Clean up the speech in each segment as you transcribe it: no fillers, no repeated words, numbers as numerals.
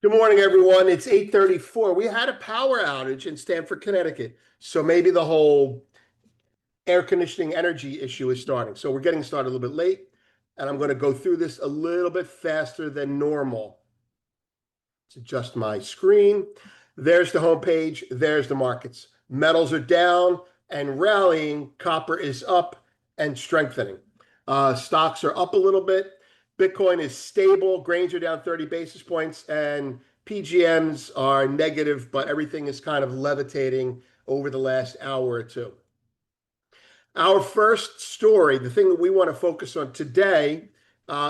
Good morning, everyone. It's 8:34. We had a power outage in Stamford, Connecticut. So maybe the whole air conditioning energy issue is starting. So we're getting started a little bit late, and I'm going to go through this a little bit faster than normal. Let's adjust my screen. There's the homepage. There's the markets. Metals are down and rallying. Copper is up and strengthening. Stocks are up a little bit. Bitcoin is stable. Grains are down 30 basis points, and PGMs are negative, but everything is kind of levitating over the last hour or two. Our first story, the thing that we want to focus on today,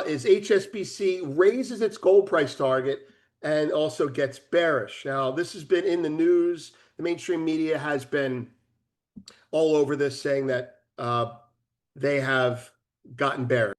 is HSBC raises its gold price target and also gets bearish. Now, this has been in the news. The mainstream media has been all over this, saying that they have gotten bearish.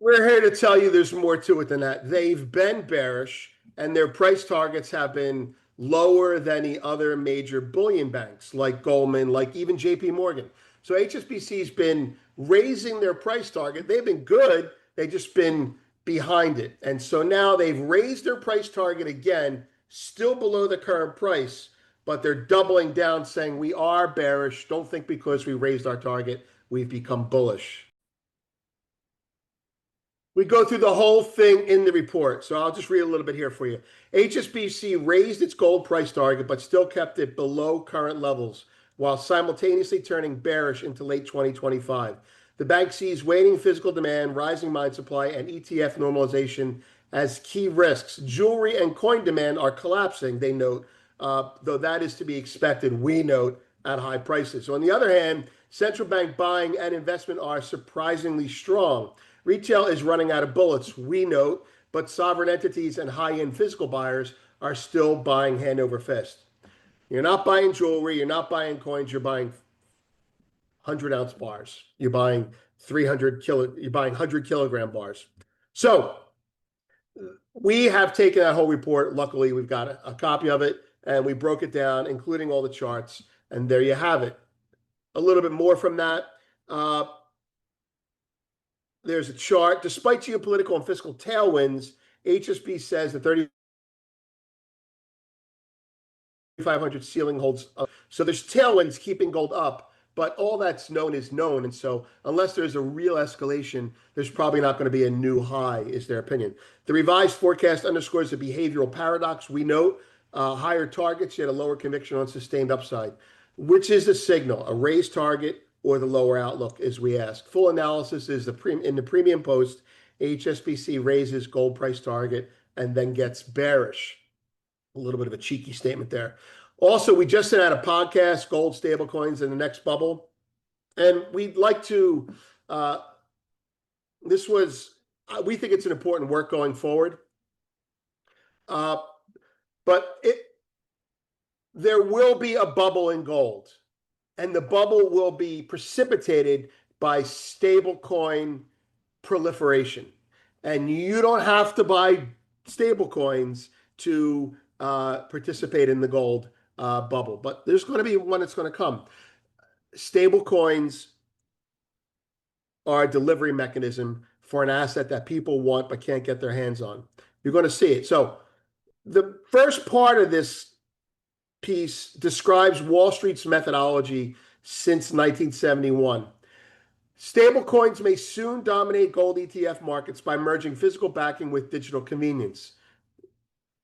We're here to tell you there's more to it than that. They've been bearish, and their price targets have been lower than the other major bullion banks like Goldman, like even JP Morgan. So HSBC's been raising their price target. They've been good. They've just been behind it. And so now they've raised their price target again, still below the current price, but they're doubling down, saying we are bearish. Don't think because we raised our target, we've become bullish. We go through the whole thing in the report, so I'll just read a little bit here for you. HSBC raised its gold price target, but still kept it below current levels, while simultaneously turning bearish into late 2025. The bank sees waning physical demand, rising mine supply, and ETF normalization as key risks. Jewelry and coin demand are collapsing, they note, though that is to be expected, we note, at high prices. So on the other hand, central bank buying and investment are surprisingly strong. Retail is running out of bullets, we note, but sovereign entities and high-end physical buyers are still buying hand over fist. You're not buying jewelry, you're not buying coins, you're buying 100-ounce bars. You're buying 100-kilogram bars. So we have taken that whole report. Luckily, we've got a copy of it, and we broke it down, including all the charts, and there you have it. A little bit more from that. There's a chart. Despite geopolitical and fiscal tailwinds, HSB says the 3,500 ceiling holds up. So there's tailwinds keeping gold up, but all that's known is known. And so unless there's a real escalation, there's probably not going to be a new high, is their opinion. The revised forecast underscores the behavioral paradox. We note higher targets, yet a lower conviction on sustained upside. Which is the signal, a raised target or the lower outlook, as we ask? Full analysis is in the premium post. HSBC raises gold price target and then gets bearish. A little bit of a cheeky statement there. Also, we just sent out a podcast, Gold Stablecoins in the Next Bubble. And we'd like to, we think it's an important work going forward. But there will be a bubble in gold. And the bubble will be precipitated by stablecoin proliferation. And you don't have to buy stablecoins to participate in the gold bubble. But there's going to be one that's going to come. Stablecoins are a delivery mechanism for an asset that people want but can't get their hands on. You're going to see it. So the first part of this piece describes Wall Street's methodology since 1971. Stablecoins may soon dominate gold ETF markets by merging physical backing with digital convenience.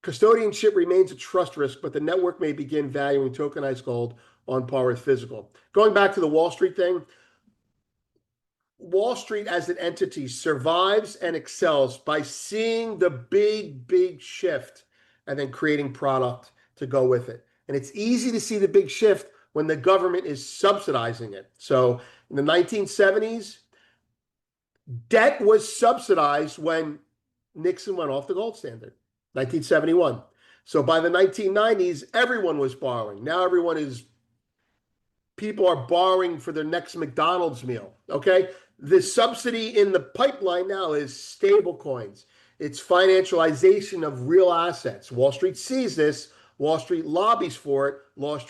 Custodianship remains a trust risk, but the network may begin valuing tokenized gold on par with physical. Going back to the Wall Street thing, Wall Street as an entity survives and excels by seeing the big shift and then creating product to go with it. And it's easy to see the big shift when the government is subsidizing it. So in the 1970s, debt was subsidized when Nixon went off the gold standard, 1971. So by the 1990s, everyone was borrowing. Now people are borrowing for their next McDonald's meal, okay? The subsidy in the pipeline now is stable coins. It's financialization of real assets. Wall Street sees this. Wall Street lobbies for it. Wall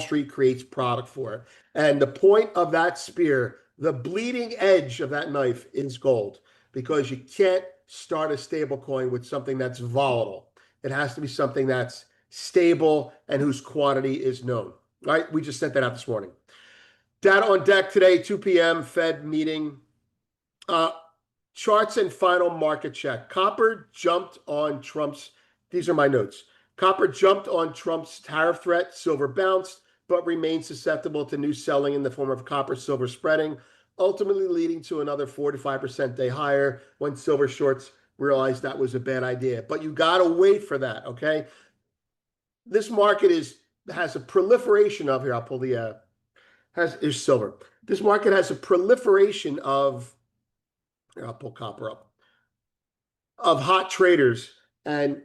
Street creates product for it. And the point of that spear, the bleeding edge of that knife, is gold. because you can't start a stable coin with something that's volatile. It has to be something that's stable and whose quantity is known. All right, we just sent that out this morning. Data on deck today, 2 p.m. Fed meeting. Charts and final market check. Copper jumped on Trump's, these are my notes. Copper jumped on Trump's tariff threat. Silver bounced, but remained susceptible to new selling in the form of copper silver spreading, ultimately leading to another 4 to 5% day higher when silver shorts realized that was a bad idea. But you got to wait for that, okay? This market has a proliferation of, here, I'll pull the, is silver. This market has a proliferation of, here, I'll pull copper up, of hot traders, and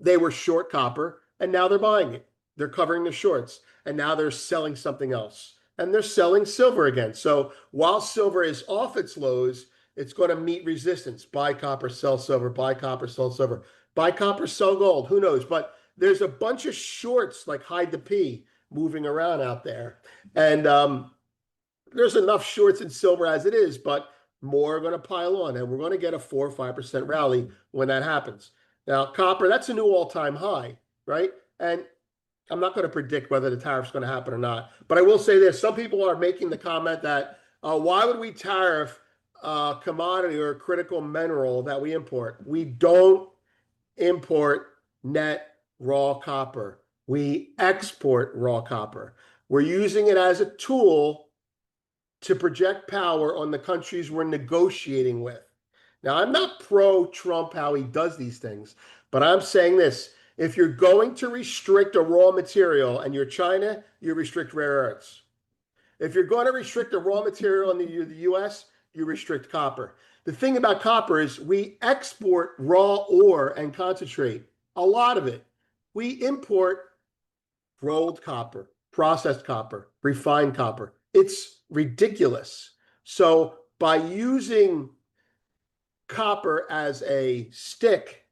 they were short copper, and now they're buying it. They're covering the shorts, and now they're selling something else, and they're selling silver again. So while silver is off its lows, it's going to meet resistance. Buy copper, sell silver, buy copper, sell silver, buy copper, sell gold. Who knows? But there's a bunch of shorts like hide the P moving around out there. And there's enough shorts in silver as it is, but more are going to pile on, and we're going to get a 4 or 5% rally when that happens. Now, copper, that's a new all-time high, right? And I'm not going to predict whether the tariff's going to happen or not, but I will say this. Some people are making the comment that why would we tariff a commodity or a critical mineral that we import? We don't import net raw copper. We export raw copper. We're using it as a tool to project power on the countries we're negotiating with. Now, I'm not pro-Trump how he does these things, but I'm saying this. If you're going to restrict a raw material and you're China, you restrict rare earths. If you're going to restrict a raw material in the US, you restrict copper. The thing about copper is we export raw ore and concentrate, a lot of it. We import rolled copper, processed copper, refined copper. It's ridiculous. So by using copper as a stick,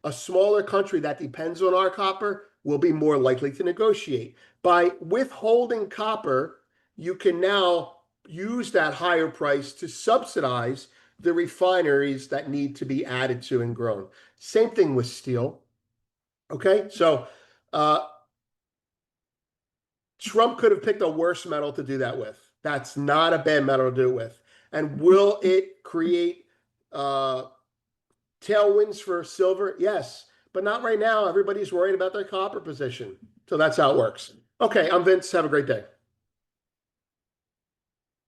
a smaller country that depends on our copper will be more likely to negotiate. By withholding copper, you can now use that higher price to subsidize the refineries that need to be added to and grown. Same thing with steel. Okay, so Trump could have picked a worse metal to do that with. That's not a bad metal to do it with. And will it create tailwinds for silver? Yes, but not right now. Everybody's worried about their copper position. So that's how it works. Okay, I'm Vince. Have a great day.